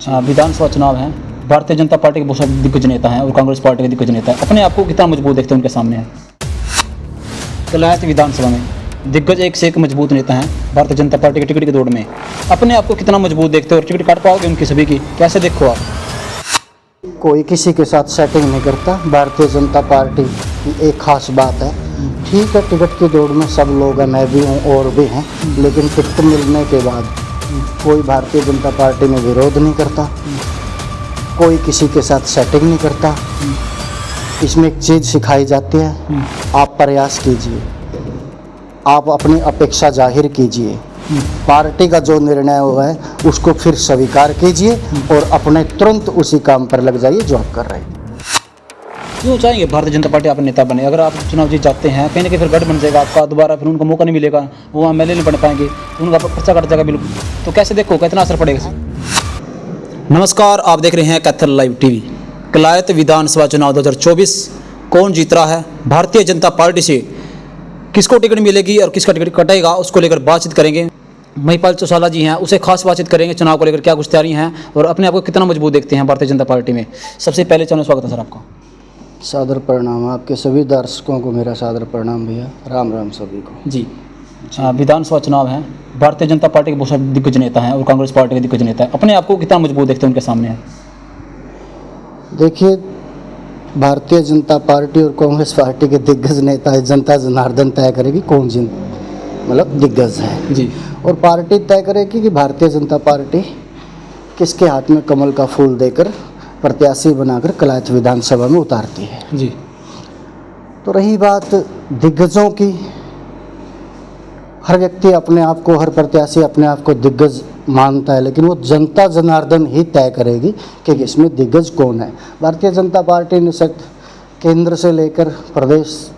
विधानसभा चुनाव है, भारतीय जनता पार्टी के बहुत सारे दिग्गज नेता हैं और कांग्रेस पार्टी के दिग्गज नेता हैं। अपने आप को कितना मजबूत देखते हैं उनके सामने है? कलायत विधानसभा में दिग्गज एक से एक मजबूत नेता हैं भारतीय जनता पार्टी के टिकट की दौड़ में। अपने आप को कितना मजबूत देखते हो और टिकट काट पाओगे उनकी सभी की? कैसे देखो आप? कोई किसी के साथ सेटिंग नहीं करता। भारतीय जनता पार्टी की एक खास बात है, ठीक है टिकट की दौड़ में सब लोग हैं, मैं भी हूँ और भी हैं, लेकिन टिकट मिलने के बाद कोई भारतीय जनता पार्टी में विरोध नहीं करता, कोई किसी के साथ सेटिंग नहीं करता। इसमें एक चीज़ सिखाई जाती है, आप प्रयास कीजिए, आप अपनी अपेक्षा जाहिर कीजिए, पार्टी का जो निर्णय हुआ है उसको फिर स्वीकार कीजिए और अपने तुरंत उसी काम पर लग जाइए जो आप कर रहे हैं। क्यों चाहेंगे भारतीय जनता पार्टी आप नेता बने? अगर आप चुनाव जीत जाते हैं कहीं ना कहीं फिर गढ़ बन जाएगा आपका, दोबारा फिर उनको मौका नहीं मिलेगा, वो एमएलए नहीं बन पाएंगे, उनका पर्चा कट जाएगा बिल्कुल। तो कैसे देखो कितना असर पड़ेगा? नमस्कार, आप देख रहे हैं कैथल लाइव टीवी। कलायत विधानसभा चुनाव 2024 कौन जीत रहा है? भारतीय जनता पार्टी से किसको टिकट मिलेगी और किसका टिकट कटेगा, उसको लेकर बातचीत करेंगे। महिपाल चौसाला जी हैं, उसे खास बातचीत करेंगे चुनाव को लेकर क्या कुछ तैयारी हैं और अपने आप को कितना मजबूत देखते हैं भारतीय जनता पार्टी में। सबसे पहले चैनल स्वागत है सर आपका। सादर प्रणाम, आपके सभी दर्शकों को मेरा सादर प्रणाम भैया, राम राम सभी को जी। विधानसभा चुनाव है, भारतीय जनता पार्टी के बहुत सारे दिग्गज नेता हैं और कांग्रेस पार्टी के दिग्गज नेता हैं। अपने आप को कितना मजबूत देखते हैं उनके सामने है? देखिए, भारतीय जनता पार्टी और कांग्रेस पार्टी के दिग्गज नेता है, जनता जनार्दन तय करेगी कौन मतलब दिग्गज है जी, और पार्टी तय करेगी कि भारतीय जनता पार्टी किसके हाथ में कमल का फूल देकर प्रत्याशी बनाकर कलायत विधानसभा में उतारती है जी। तो रही बात दिग्गजों की, हर व्यक्ति अपने आप को, हर प्रत्याशी अपने आप को दिग्गज मानता है, लेकिन वो जनता जनार्दन ही तय करेगी कि इसमें दिग्गज कौन है। भारतीय जनता पार्टी ने केंद्र से लेकर प्रदेश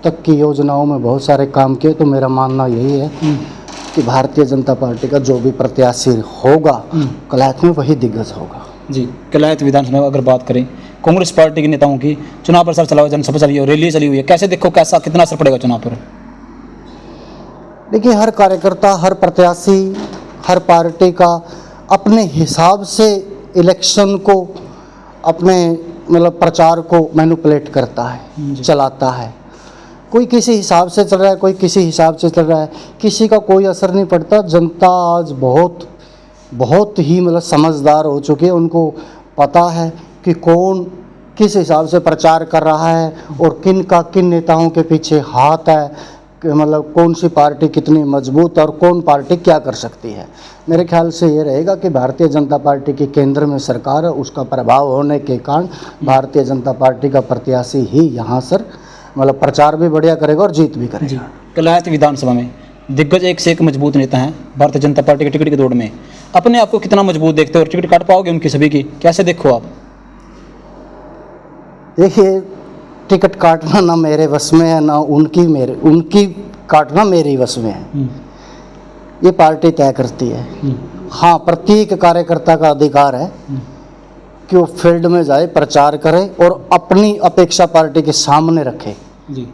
तक की योजनाओं में बहुत सारे काम किए, तो मेरा मानना यही है कि भारतीय जनता पार्टी का जो भी प्रत्याशी होगा कलायत में वही दिग्गज होगा। जी, कलायत विधानसभा में अगर बात करें, कांग्रेस पार्टी के नेताओं की चुनाव प्रचार चला हुआ, जनसभा चली है, रैली चली हुई है, कैसे देखो कैसा कितना असर पड़ेगा चुनाव पर? देखिए, हर कार्यकर्ता, हर प्रत्याशी, हर पार्टी का अपने हिसाब से इलेक्शन को, अपने प्रचार को मैनिपुलेट करता है, चलाता है। कोई किसी हिसाब से चल रहा है, कोई किसी हिसाब से चल रहा है, किसी का कोई असर नहीं पड़ता। जनता आज बहुत ही समझदार हो चुकी है, उनको पता है कि कौन किस हिसाब से प्रचार कर रहा है और किन नेताओं के पीछे हाथ है, कौन सी पार्टी कितनी मजबूत और कौन पार्टी क्या कर सकती है। मेरे ख्याल से ये रहेगा कि भारतीय जनता पार्टी की केंद्र में सरकार है, उसका प्रभाव होने के कारण भारतीय जनता पार्टी का प्रत्याशी ही यहाँ सर प्रचार भी बढ़िया करेगा और जीत भी करेगा। कलायत विधानसभा में दिग्गज एक से एक मजबूत नेता हैं भारतीय जनता पार्टी के टिकट की दौड़ में। अपने आप को कितना मजबूत देखते हो और टिकट काट पाओगे उनकी सभी की? कैसे देखो आप? देखिए, टिकट काटना ना मेरे वश में है, ना उनकी काटना मेरी वश में है। ये पार्टी तय करती है। हाँ, प्रत्येक कार्यकर्ता का अधिकार है कि वो फील्ड में जाए, प्रचार करे और अपनी अपेक्षा पार्टी के सामने रखे जी,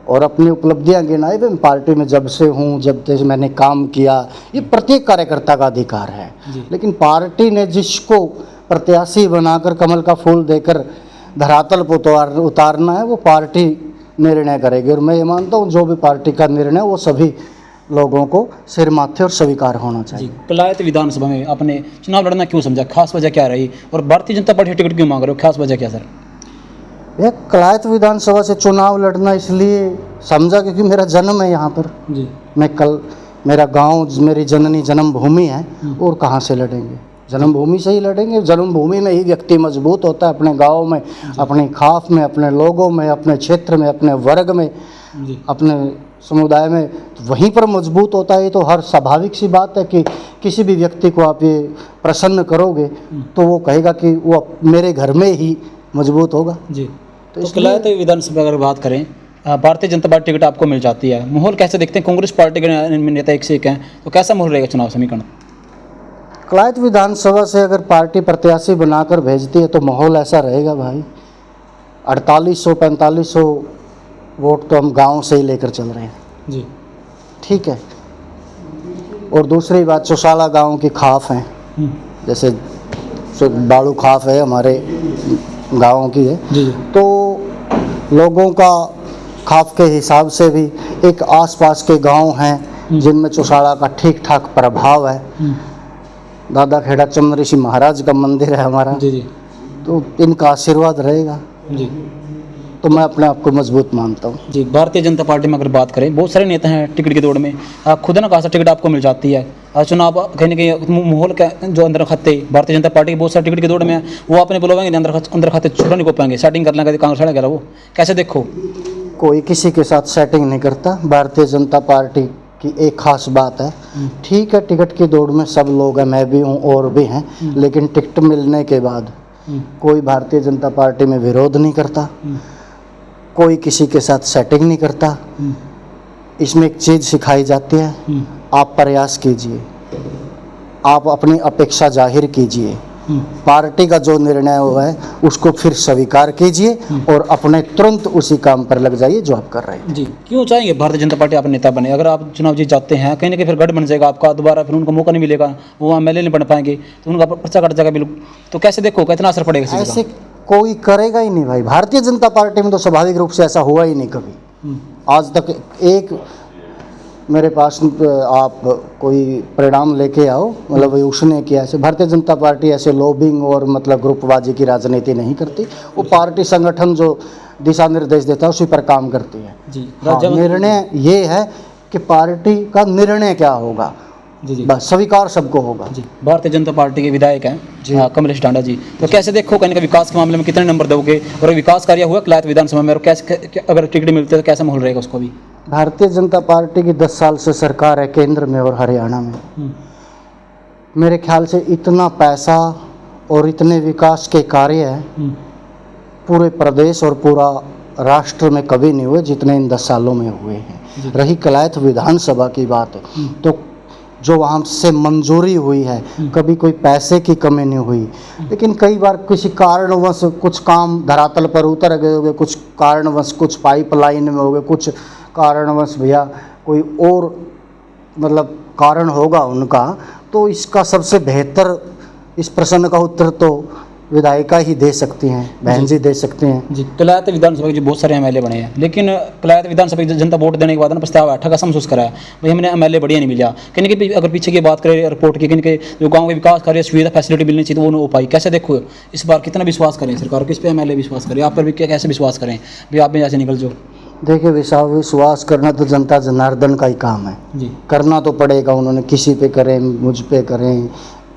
और अपनी उपलब्धियां गिनाए। मैं पार्टी में जब से हूँ, जब से मैंने काम किया, ये प्रत्येक कार्यकर्ता का अधिकार है। लेकिन पार्टी ने जिसको प्रत्याशी बनाकर कमल का फूल देकर धरातल पर उतारना है, वो पार्टी निर्णय करेगी। और मैं ये मानता हूँ जो भी पार्टी का निर्णय वो सभी लोगों को सिर माथे और स्वीकार होना चाहिए। कलायत विधानसभा में आपने चुनाव लड़ना क्यों समझा? खास वजह क्या रही और भारतीय जनता पार्टी टिकट क्यों मांग रहे हो? खास वजह क्या सर? यह कलायत विधानसभा से चुनाव लड़ना इसलिए समझा क्योंकि मेरा जन्म है यहाँ पर जी। मेरा गांव, मेरी जननी जन्मभूमि है, और कहाँ से लड़ेंगे? जन्मभूमि से ही लड़ेंगे। जन्मभूमि में ही व्यक्ति मजबूत होता है, अपने गांव में, अपनी खाफ में, अपने लोगों में, अपने क्षेत्र में, अपने वर्ग में, अपने समुदाय में, वहीं पर मजबूत होता है। तो हर स्वाभाविक सी बात है कि किसी भी व्यक्ति को आप ये प्रसन्न करोगे तो वो कहेगा कि वो मेरे घर में ही मजबूत होगा जी। तो कलायत विधानसभा अगर बात करें, भारतीय जनता पार्टी टिकट आपको मिल जाती है, माहौल कैसे देखते हैं? कांग्रेस पार्टी के नेता एक से एक हैं, तो कैसा माहौल रहेगा चुनाव समीकरण? कलायत विधानसभा से अगर पार्टी प्रत्याशी बनाकर भेजती है तो माहौल ऐसा रहेगा भाई, 4800-4500 वोट तो हम गांव से ही लेकर चल रहे हैं जी, ठीक है। और दूसरी बात, चौसाला गांव की खाफ हैं, जैसे बालू खाफ है हमारे गाँव की है, जी जी तो लोगों का खाफ के हिसाब से भी एक आसपास के गांव हैं जिनमें चौसाड़ा का ठीक ठाक प्रभाव है। दादा खेड़ा चंद्र ऋषि महाराज का मंदिर है हमारा, जी जी तो इनका आशीर्वाद रहेगा जी तो मैं अपने आप को मजबूत मानता हूँ। जी। भारतीय जनता पार्टी में अगर बात करें, बहुत सारे नेता हैं टिकट की दौड़ में, खुद ना खासा टिकट आपको मिल जाती है। चुनाव कहीं ना कहीं माहौल का जो अंदर खाते भारतीय जनता पार्टी के बहुत सारे टिकट की दौड़ में है, वो अपने बुलावेंगे अंदर खाते छोड़ा नहीं को पाएंगे, सेटिंग कर लेंगे कांग्रेस वाले, वो कैसे देखो? कोई किसी के साथ सेटिंग नहीं करता। भारतीय जनता पार्टी की एक खास बात है, ठीक है टिकट की दौड़ में सब लोग हैं, मैं भी हूँ और भी हैं, लेकिन टिकट मिलने के बाद कोई भारतीय जनता पार्टी में विरोध नहीं करता, कोई किसी के साथ सेटिंग नहीं करता। इसमें एक चीज़ सिखाई जाती है, आप प्रयास कीजिए, आप अपनी अपेक्षा जाहिर कीजिए, पार्टी का जो निर्णय हुआ है उसको फिर स्वीकार कीजिए और अपने तुरंत उसी काम पर लग जाइए जो आप कर रहे हैं। जी। क्यों चाहेंगे भारतीय जनता पार्टी आप नेता बने? अगर आप चुनाव जीत जाते हैं, कहीं ना कहीं फिर गढ़ बन जाएगा आपका, दोबारा फिर उनको मौका नहीं मिलेगा, वो एमएलए नहीं बन पाएंगे, तो उनका पर्चा कट जाएगा बिल्कुल। तो कैसे देखो कितना असर पड़ेगा इस चीज़ ऐसे कोई करेगा ही नहीं भाई। भारतीय जनता पार्टी में तो स्वाभाविक रूप से ऐसा हुआ ही नहीं कभी आज तक। एक मेरे पास आप कोई परिणाम लेके आओ, मतलब उसने किया ऐसे। भारतीय जनता पार्टी ऐसे लॉबिंग और मतलब ग्रुपबाजी की राजनीति नहीं करती, वो पार्टी संगठन जो दिशा निर्देश देता है उसी पर काम करती है। जी। हाँ, निर्णय ये है कि पार्टी का निर्णय क्या होगा, जी जी बस स्वीकार सबको होगा। जी। भारतीय जनता पार्टी के विधायक हैं जी। कमलेश डांडा जी, तो कैसे देखो कहीं का विकास के मामले में कितने नंबर दोगे, और विकास कार्य हुआ कलायत विधानसभा में, और कैसे अगर टिकट मिलते तो कैसा माहौल रहेगा उसको भी? भारतीय जनता पार्टी की 10 साल से सरकार है केंद्र में और हरियाणा में। मेरे ख्याल से इतना पैसा और इतने विकास के कार्य हैं पूरे प्रदेश और पूरा राष्ट्र में कभी नहीं हुए जितने इन 10 सालों में हुए हैं। रही कलायत विधानसभा की बात, तो जो वहाँ से मंजूरी हुई है कभी कोई पैसे की कमी नहीं हुई, लेकिन कई बार किसी कारणवश कुछ काम धरातल पर उतर गए होंगे, कुछ कारणवश कुछ पाइपलाइन में हो गए, कुछ कारणवश भैया कोई और मतलब कारण होगा उनका, तो इसका सबसे बेहतर इस प्रश्न का उत्तर तो विधायिका ही दे सकती हैं, बहन जी दे सकती हैं। जी। कलायत विधानसभा के जो बहुत सारे एमएलए बने हैं, लेकिन कलायत विधानसभा की जनता वोट देने के बाद ना पछतावा ठगा सा महसूस करा है भाई, हमने एमएलए बढ़िया नहीं मिला। कहीं कि अगर पीछे की बात करें रिपोर्ट की, कहीं के जो गाँव के विकास कार्य सुविधा फैसिलिटी मिलनी चाहिए तो वो नहीं हो पाई। कैसे देखो इस बार कितना विश्वास करें सरकार, किस पे एमएलए विश्वास करें, आप पर भी कैसे विश्वास करें भाई, आप भी ऐसे निकल जाओ? देखिए विश्वास करना तो जनता जनार्दन का ही काम है जी। करना तो पड़ेगा, उन्होंने किसी पे करें, मुझ पे करें,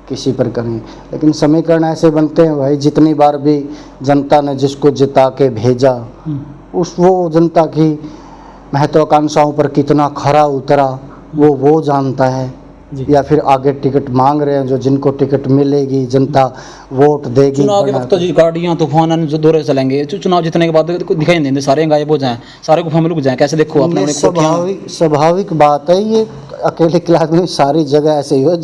किसी पर करें, लेकिन समीकरण ऐसे बनते हैं भाई, जितनी बार भी जनता ने जिसको जिता के भेजा वो जनता की महत्वाकांक्षाओं पर कितना खरा उतरा वो जानता है, या फिर आगे टिकट मांग रहे हैं जो जिनको टिकट मिलेगी जनता वोट देगी। चुनाव के वक्त तो जी गाड़ियाँ तूफान जो दौरे चलेंगे, चुनाव जीतने के बाद तो दिखाई नहीं देंगे, सारे गायब हो जाएं, सारे गुफा में लुक जाएं। कैसे देखो अपने स्वाभाविक बात है, ये अकेले क्लास में सारी जगह ऐसे ही हो।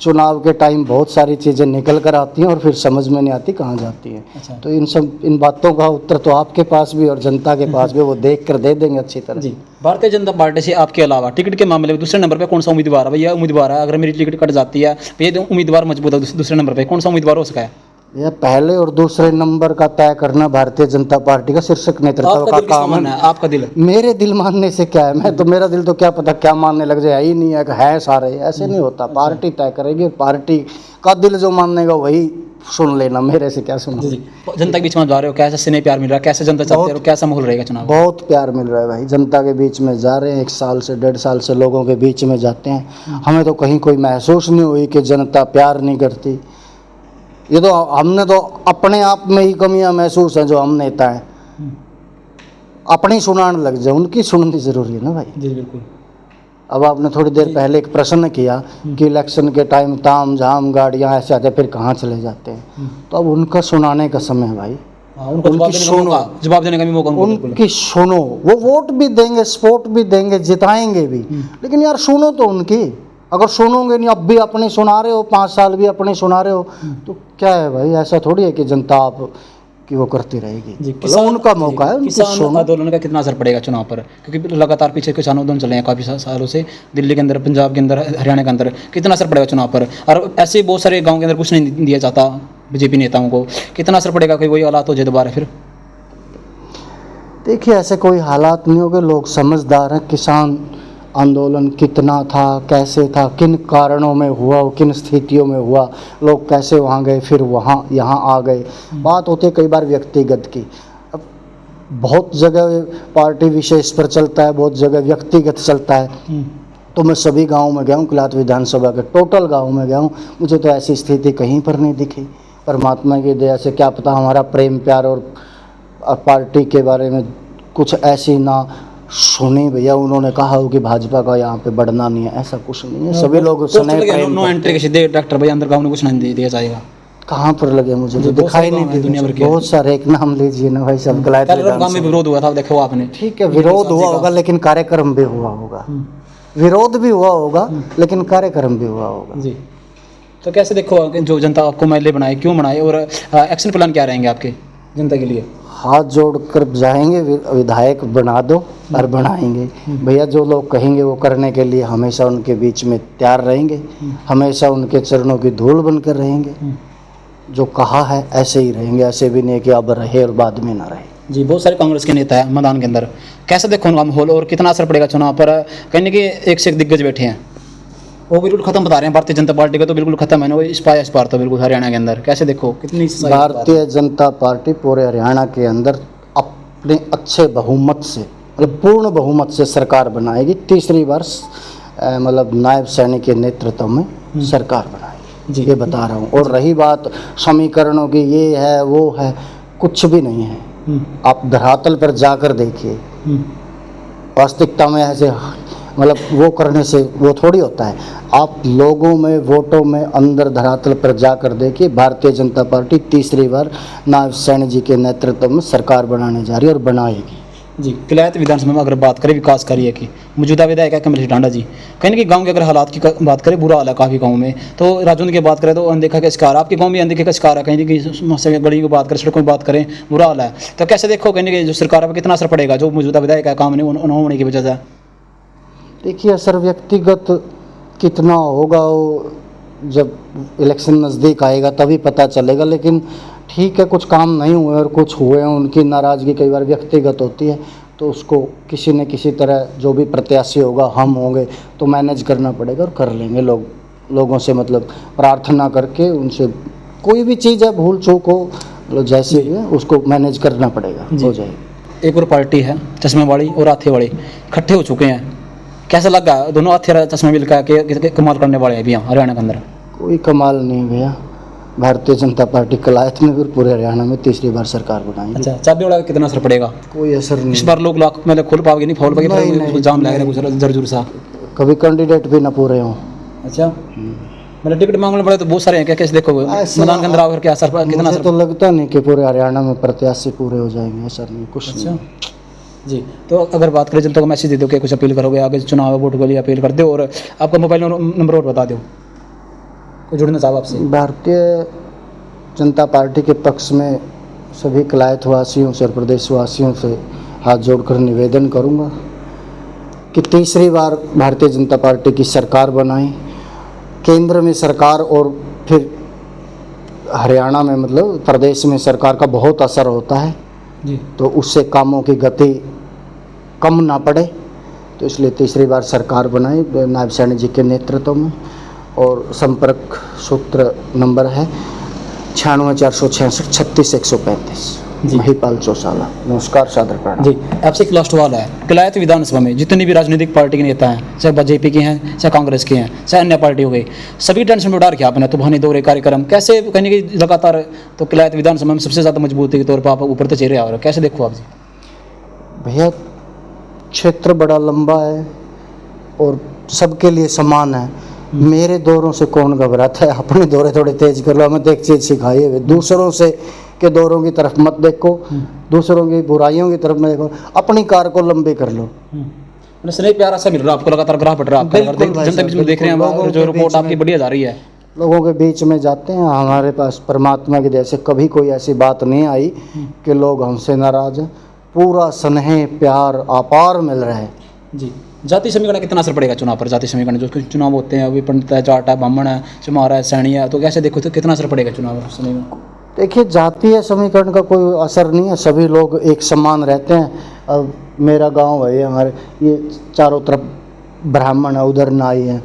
चुनाव के टाइम बहुत सारी चीज़ें निकल कर आती हैं और फिर समझ में नहीं आती कहाँ जाती हैं। अच्छा। तो इन बातों का उत्तर तो आपके पास भी और जनता के पास भी, वो देख कर दे देंगे अच्छी तरह। जी। भारतीय जनता पार्टी से आपके अलावा टिकट के मामले में दूसरे नंबर पे कौन सा उम्मीदवार है भैया? उम्मीदवार है अगर मेरी टिकट कट जाती है भैया, उम्मीदवार मजबूत है, दूसरे नंबर पे कौन सा उम्मीदवार हो सका है? यह पहले और दूसरे नंबर का तय करना भारतीय जनता पार्टी का शीर्षक नेतृत्व का काम है। आपका दिल? मेरे दिल मानने से क्या है, मैं तो मेरा दिल तो क्या पता क्या मानने लग जाए, ही नहीं है सारे, ऐसे नहीं होता। पार्टी तय करेगी, पार्टी का दिल जो मानेगा वही सुन लेना, मेरे से क्या सुना। जनता के बीच में जा रहे हो, कैसा स्नेह प्यार मिल रहा है, कैसे जनता चाहते हो, कैसा माहौल रहेगा चुनाव? बहुत प्यार मिल रहा है भाई, जनता के बीच में जा रहे हैं, 1 साल से 1.5 साल से लोगों के बीच में जाते हैं, हमें तो कहीं कोई महसूस नहीं हुई कि जनता प्यार नहीं करती। ये तो हमने तो अपने आप में ही कमियां महसूस हैं जो हम नेता हैं, अपनी सुनाने लग जाए, उनकी सुननी जरूरी है ना भाई। जी बिल्कुल। अब आपने थोड़ी देर पहले एक प्रश्न किया कि इलेक्शन के टाइम ताम झाम गाड़ियां ऐसे आते फिर कहाँ चले जाते हैं, तो अब उनका सुनाने का समय है भाई। उनकी सुनो, जवाब देने का भी मौका उनकी सुनो, वो वोट भी देंगे, सपोर्ट भी देंगे, जिताएंगे भी, लेकिन यार सुनो तो उनकी। अगर सुनोगे नहीं, अब भी अपने सुना रहे हो, 5 साल भी अपने सुना रहे हो, तो क्या है भाई? ऐसा थोड़ी है कि जनता आप कि वो करती रहेगी। जी, मतलब उनका मौका है, उनकी किसान सोच। आंदोलन का कितना असर पड़ेगा चुनाव पर? क्योंकि लगातार पीछे किसान आंदोलन चल रहे हैं काफ़ी सालों से, दिल्ली के अंदर, पंजाब के अंदर, हरियाणा के अंदर, कितना असर पड़ेगा चुनाव पर? और ऐसे बहुत सारे गाँव के अंदर कुछ नहीं दिया जाता बीजेपी नेताओं को, कितना असर पड़ेगा कि वही हालात हो जाए दोबारा फिर? देखिए, ऐसे कोई हालात नहीं होंगे, लोग समझदार हैं। किसान आंदोलन कितना था, कैसे था, किन कारणों में हुआ, किन स्थितियों में हुआ, लोग कैसे वहाँ गए, फिर वहाँ यहाँ आ गए। बात होती है कई बार व्यक्तिगत की। अब बहुत जगह पार्टी विशेष पर चलता है, बहुत जगह व्यक्तिगत चलता है। तो मैं सभी गाँव में गया हूँ, किलाट विधानसभा के टोटल गाँव में गया हूँ, मुझे तो ऐसी स्थिति कहीं पर नहीं दिखी। परमात्मा की दया से क्या पता हमारा प्रेम प्यार और पार्टी के बारे में कुछ ऐसी ना सुनी भैया, उन्होंने कहा हो कि भाजपा का यहाँ पे बढ़ना नहीं है, ऐसा कुछ नहीं है। सभी लोग सुने प्रेम नो एंट्री के सीधे डॉक्टर भाई अंदर गाँव में कुछ नहीं दिया जाएगा। कहाँ पर लगे, मुझे तो दिखाई नहीं दे दुनिया भर के बहुत सारे, एक नाम लीजिए ना भाई सब। गाँव में विरोध हुआ था, देखो आपने। ठीक है, विरोध हुआ होगा लेकिन कार्यक्रम भी हुआ होगा, विरोध भी हुआ होगा लेकिन कार्यक्रम भी हुआ होगा। जी, तो कैसे देखो जो जनता आपको एमएलए बनाए, क्यों बनाए, और एक्शन प्लान क्या रहेंगे आपके जनता के लिए? हाथ जोड़कर जाएंगे, विधायक बना दो और बनाएंगे भैया। जो लोग कहेंगे वो करने के लिए हमेशा उनके बीच में तैयार रहेंगे, हमेशा उनके चरणों की धूल बनकर रहेंगे। जो कहा है ऐसे ही रहेंगे, ऐसे भी नहीं कि अब रहे और बाद में ना रहे। जी, बहुत सारे कांग्रेस के नेता हैं मैदान के अंदर, कैसे देखो उनका माहौल और कितना असर पड़ेगा चुनाव पर? कहने के एक से एक दिग्गज बैठे हैं, वो बिल्कुल खत्म बता रहे हैं भारतीय जनता पार्टी का, तो बिल्कुल खत्म है ना, वो इस पार तो बिल्कुल हरियाणा के अंदर। कैसे देखो कितनी भारतीय जनता पार्टी पूरे हरियाणा के अंदर अपने अच्छे बहुमत से, मतलब पूर्ण बहुमत से सरकार बनाएगी, तीसरी बार मतलब नायब सैनी के नेतृत्व में सरकार बनाएगी, ये बता रहा हूँ। और रही बात समीकरणों की, ये है वो है, कुछ भी नहीं है। आप धरातल पर जाकर देखिए, वास्तविकता में ऐसे मतलब वो करने से वो थोड़ी होता है। आप लोगों में, वोटों में, अंदर धरातल पर जाकर देखिए, भारतीय जनता पार्टी तीसरी बार नायब सैनी जी के नेतृत्व में सरकार बनाने जा रही है और बनाएगी। जी, किलायत विधानसभा में अगर बात करें विकास कार्य की, मौजूदा विधायक है कमलेश ढांडा जी, कहीं ना कहीं गाँव के अगर हालात की बात करें, बुरा हाल है काफ़ी गाँव में। तो राजौंद की बात करें तो अनदेखा का शिकार, आपके गाँव में अनदेखा का शिकार है, कहीं ना कहीं समस्या गलियों की बात करें, सड़कों की बात करें, बुरा हाल है। तो कैसे देखो कहीं ना कहीं जो सरकार पर कितना असर पड़ेगा, जो मौजूदा विधायक है काम नहीं होने की वजह से? देखिए, असर व्यक्तिगत कितना होगा वो जब इलेक्शन नज़दीक आएगा तभी पता चलेगा। लेकिन ठीक है, कुछ काम नहीं हुए और कुछ हुए हैं, उनकी नाराज़गी कई बार व्यक्तिगत होती है, तो उसको किसी न किसी तरह जो भी प्रत्याशी होगा, हम होंगे तो मैनेज करना पड़ेगा और कर लेंगे। लोगों से मतलब प्रार्थना करके उनसे, कोई भी चीज़ है भूल चूक हो, मतलब जैसे भी है उसको मैनेज करना पड़ेगा, हो जाएगा। एक और पार्टी है चश्मे वाली और आथे वाली, इकट्ठे हो चुके हैं, कैसा लगा? दोनों आथे चश्मे मिलकर के कमाल करने वाले हैं अभी यहाँ हरियाणा के अंदर। कोई कमाल नहीं भैया, भारतीय जनता पार्टी किलायत में भी पूरे हरियाणा में तीसरी बार सरकार बनाएगी। अच्छा, चाबी वाला का कितना असर पड़ेगा? कोई असर नहीं। इस बार लोग लाख में खोल पाओगे नहीं, फॉल पाएंगे, जाम लगेगा कुछ जरूर सा। कभी कैंडिडेट भी ना पूरे हों। अच्छा, मतलब टिकट मांगने पड़े तो बहुत सारे हैं, क्या कैसे देखोगे मैदान के अंदर आकर क्या असर, कितना असर? तो लगता नहीं कि पूरे हरियाणा में प्रत्याशी पूरे हो जाएंगे, ऐसा नहीं कुछ। अच्छा जी, तो अगर बात करें जनता को मैसेज दे दो कि कुछ अपील करोगे आगे चुनाव वोट के लिए अपील कर दो, और आपका मोबाइल नंबर और बता दो, कोई जुड़ना चाहो आपसे। भारतीय जनता पार्टी के पक्ष में सभी किलायत वासियों से और प्रदेशवासियों से हाथ जोड़कर निवेदन करूंगा कि तीसरी बार भारतीय जनता पार्टी की सरकार बनाएं, केंद्र में सरकार और फिर हरियाणा में मतलब प्रदेश में सरकार का बहुत असर होता है जी, तो उससे कामों की गति कम ना पड़े, तो इसलिए तीसरी बार सरकार बनाई नायब सैनी जी के नेतृत्व में। और संपर्क सूत्र नंबर है 96 466 36 135। जी, महिपाल चौसाला। नमस्कार, सादर प्रणाम। जी, आपसे एक लास्ट सवाल है, किलायत विधानसभा में जितने भी राजनीतिक पार्टी के नेता हैं, चाहे बीजेपी के हैं, चाहे कांग्रेस के हैं, चाहे अन्य पार्टी हो गई, सभी टेंशन में डाल के आपने तूफानी दौरे कार्यक्रम कैसे कहने की लगातार, तो किलायत विधानसभा में सबसे ज़्यादा मजबूती के तौर पर आप ऊपर तो चेहरे आ रहे हो, कैसे देखो आप जी? भैया, क्षेत्र बड़ा लंबा है और सबके लिए समान है। मेरे दौरों से कौन घबराता है? अपने दौरे थोड़े तेज कर लो, हमें तो एक चीज़ सिखाई है, दूसरों से के दौरों की तरफ मत देखो, दूसरों की बुराइयों की तरफ मत देखो, अपनी कार को लंबी कर लो। स्नेह प्यार ऐसा मिल रहा है आपको, लगातार ग्राफ बढ़ रहा है आपका, जनता बीच में देख रहे हैं जो रिपोर्ट आपकी बढ़िया जा रही है। लोगों के बीच में जाते हैं। हमारे पास परमात्मा की दया से कभी कोई ऐसी बात नहीं आई कि लोग हमसे नाराज हैं। पूरा स्नेह प्यार अपार मिल रहा है। जी, जाति समीकरण कितना असर पड़ेगा चुनाव पर? जाति समीकरण जो कुछ चुनाव होते हैं, अभी पंडित है, जाट है, ब्राह्मण है, चमार है, सैनी है, तो कैसे देखो तो कितना असर पड़ेगा चुनाव समीकरण? देखिए, जातीय समीकरण का कोई असर नहीं है, सभी लोग एक समान रहते हैं। अब मेरा गांव है, ये हमारे ये चारों तरफ ब्राह्मण है, उधर नाई है।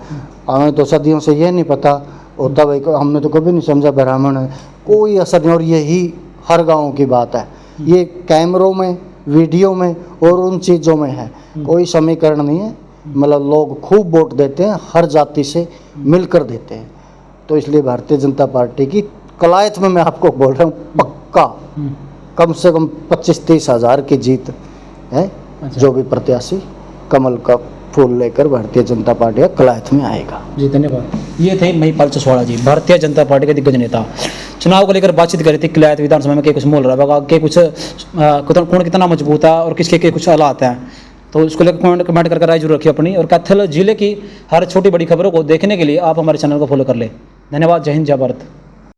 हमें तो सदियों से ये नहीं पता होता भाई, हमने तो कभी नहीं समझा ब्राह्मण है, कोई असर नहीं। और यही हर गांव की बात है, ये कैमरों में, वीडियो में और उन चीज़ों में है, कोई समीकरण नहीं है। मतलब लोग खूब वोट देते हैं, हर जाति से मिलकर देते हैं। तो इसलिए भारतीय जनता पार्टी की कलायत में मैं आपको बोल रहा हूँ, पक्का कम से कम 25-30 हज़ार की जीत है। अच्छा। जो भी प्रत्याशी कमल का फूल लेकर भारतीय जनता पार्टी का कलायत में आएगा। जी, धन्यवाद। ये थे महिपाल चौसवाड़ा जी, भारतीय जनता पार्टी के दिग्गज नेता। चुनाव को लेकर बातचीत करी थी। किलायत विधानसभा में क्या कुछ बोल रहा है, के कुछ कौन कितना मजबूत है और किसके के कुछ हालात हैं, तो उसको लेकर कमेंट करके राय जरूर रखिए अपनी। और कैथल जिले की हर छोटी बड़ी खबरों को देखने के लिए आप हमारे चैनल को फॉलो कर लें। धन्यवाद। जय हिंद, जय भारत।